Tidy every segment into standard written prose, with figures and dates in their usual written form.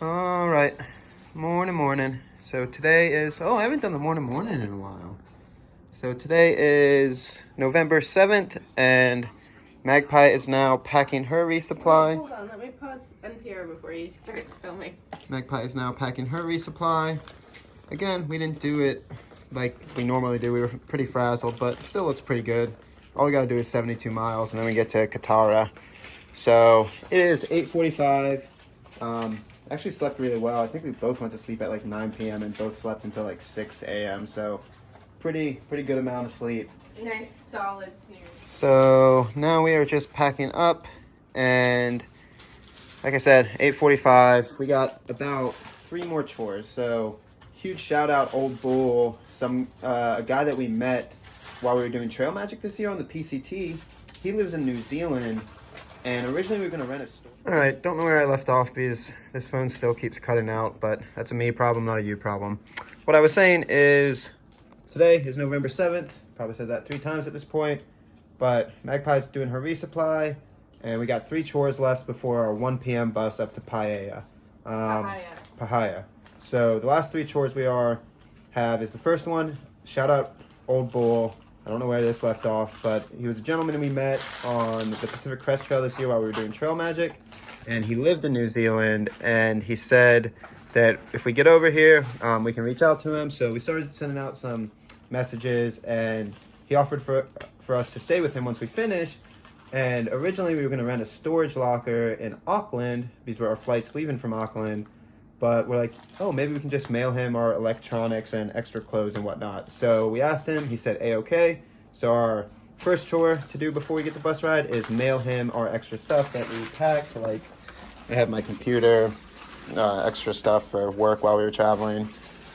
All right, morning. So today is, I haven't done the morning in a while. So today is November 7th, and Magpie is now packing her resupply. Hold on, let me pause NPR before you start filming. Magpie is now packing her resupply. Again, we didn't do it like we normally do. We were pretty frazzled, but still looks pretty good. All we got to do is 72 miles, and then we get to Katara. So it is 8:45. Actually slept really well. I think we both went to sleep at like 9 p.m. and both slept until like 6 a.m. So pretty good amount of sleep. Nice solid snooze. So now we are just packing up, and like I said, 8:45. We got about 3 more chores. So huge shout out Old Bull, a guy that we met while we were doing Trail Magic this year on the PCT. He lives in New Zealand, and originally we were going to rent a store. All right, don't know where I left off because this phone still keeps cutting out, but that's a me problem, not a you problem. What I was saying is today is November 7th. Probably said that 3 times at this point, but Magpie's doing her resupply, and we got 3 chores left before our 1 p.m. bus up to Paia. Paia. So the last 3 chores we have is the first one, shout out Old Bull. I don't know where this left off, but he was a gentleman we met on the Pacific Crest Trail this year while we were doing Trail Magic. And he lived in New Zealand, and he said that if we get over here, we can reach out to him. So we started sending out some messages, and he offered for us to stay with him once we finish. And originally we were going to rent a storage locker in Auckland because our flight's leaving from Auckland. But we're like, maybe we can just mail him our electronics and extra clothes and whatnot. So we asked him, he said A-okay. So our first chore to do before we get the bus ride is mail him our extra stuff that we packed. Like, I have my computer, extra stuff for work while we were traveling.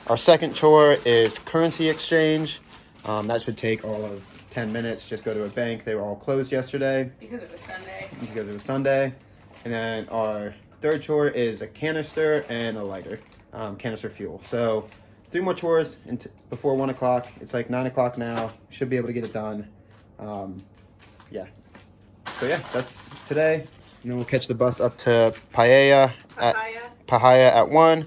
Our second chore is currency exchange. That should take all of 10 minutes. Just go to a bank. They were all closed yesterday. Because it was Sunday. And then our third chore is a canister and a lighter, canister fuel. So 3 more chores before 1 o'clock. It's like 9 o'clock now. Should be able to get it done. Yeah. So yeah, that's today. And then we'll catch the bus up to Paia at 1.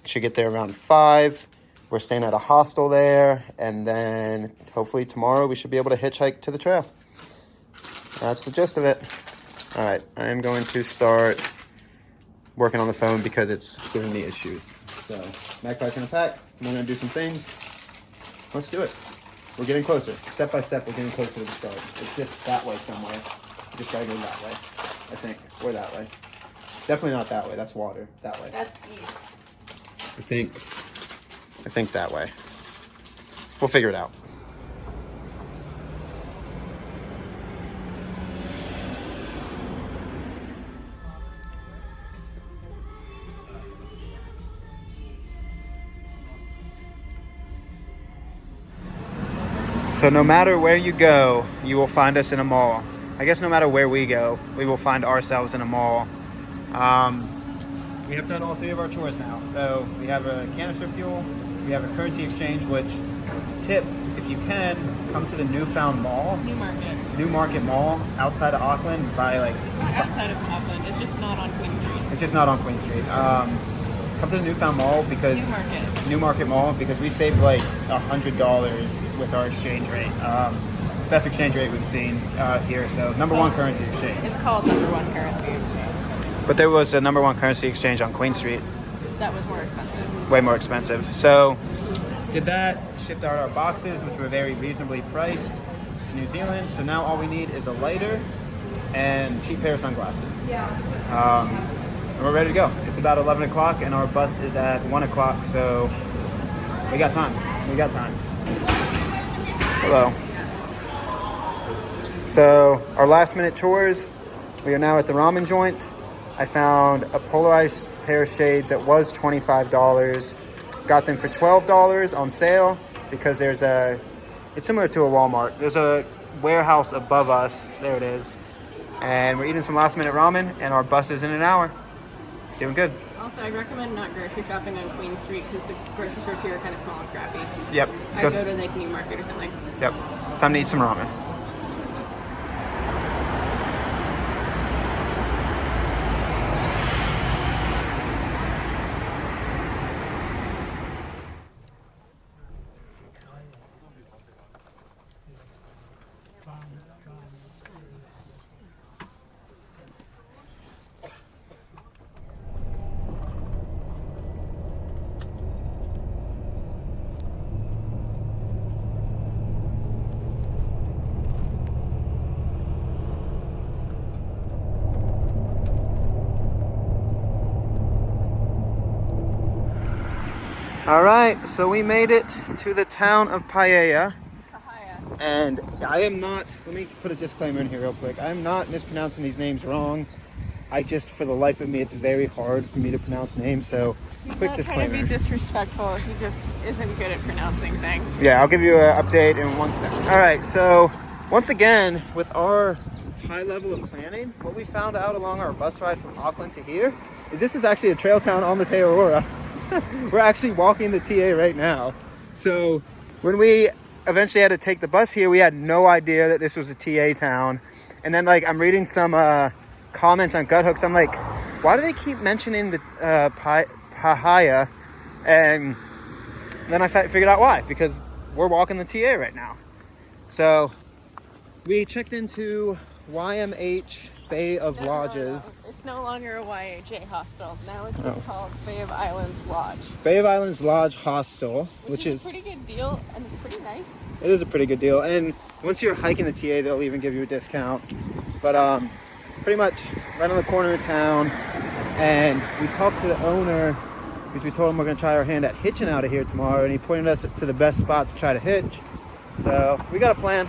Should get there around 5. We're staying at a hostel there, and then hopefully tomorrow we should be able to hitchhike to the trail. That's the gist of it. All right, I am going to start working on the phone because it's giving me issues. So Magpie's gonna pack. I'm gonna do some things. Let's do it. We're getting closer. Step by step, we're getting closer to the start. It's just that way somewhere. Just gotta go that way, I think, or that way. Definitely not that way. That's water. That way. That's east. I think that way. We'll figure it out. So no matter where you go, you will find us in a mall. I guess no matter where we go, we will find ourselves in a mall. We have done all 3 of our chores now. So we have a canister fuel, we have a currency exchange, which tip, if you can, come to the Newfound Mall. Newmarket Mall outside of Auckland. Buy like... It's not outside of Auckland, it's just not on Queen Street. It's just not on Queen Street. Come to the Newfound Mall because... Newmarket Mall, because we saved like $100 with our exchange rate. Best exchange rate we've seen here. So number 1 currency exchange. It's called number 1 currency exchange. But there was a number 1 currency exchange on Queen Street. That was more expensive. Way more expensive. So did that, shipped out our boxes, which were very reasonably priced, to New Zealand. So now all we need is a lighter and cheap pair of sunglasses. Yeah. And we're ready to go. It's about 11 o'clock and our bus is at 1 o'clock, so we got time. Hello. So our last minute chores, we are now at the ramen joint. I found a polarized pair of shades that was $25. Got them for $12 on sale because it's similar to a Walmart. There's a warehouse above us. There it is. And we're eating some last minute ramen and our bus is in an hour. Doing good. Also, I recommend not grocery shopping on Queen Street because the grocery stores here are kind of small and crappy. Yep. I go to like Newmarket or something. Yep. Time to eat some ramen. All right, so we made it to the town of Paia. Ahia. And I am not, let me put a disclaimer in here real quick. I'm not mispronouncing these names wrong. I just, for the life of me, it's very hard for me to pronounce names, so He's quick not disclaimer. trying to be disrespectful. He just isn't good at pronouncing things. Yeah, I'll give you an update in 1 second. All right, so once again, with our high level of planning, what we found out along our bus ride from Auckland to here is this is actually a trail town on the Araroa. We're actually walking the TA right now. So when we eventually had to take the bus here, we had no idea that this was a TA town. And then like I'm reading some comments on Gut Hooks. I'm like, why do they keep mentioning the Paia? And then I figured out why, because we're walking the TA right now. So we checked into YMH Bay of Lodges. No. It's no longer a YHA hostel. Now it's just called Bay of Islands Lodge. Bay of Islands Lodge Hostel, which is a pretty good deal, and it's pretty nice. It is a pretty good deal. And once you're hiking the TA, they'll even give you a discount. But pretty much right on the corner of town. And we talked to the owner because we told him we're going to try our hand at hitching out of here tomorrow. And he pointed us to the best spot to try to hitch. So we got a plan.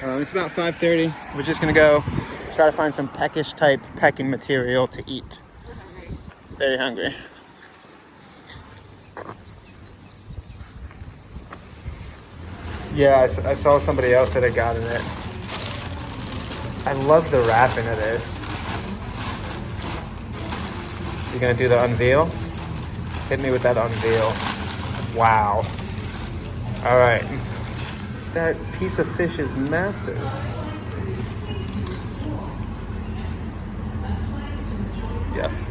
It's about 5:30. We're just going to go try to find some peckish type pecking material to eat. We're hungry. Very hungry. Yeah, I saw somebody else that had gotten it. I love the wrapping of this. You gonna do the unveil? Hit me with that unveil. Wow. All right. That piece of fish is massive. Yes.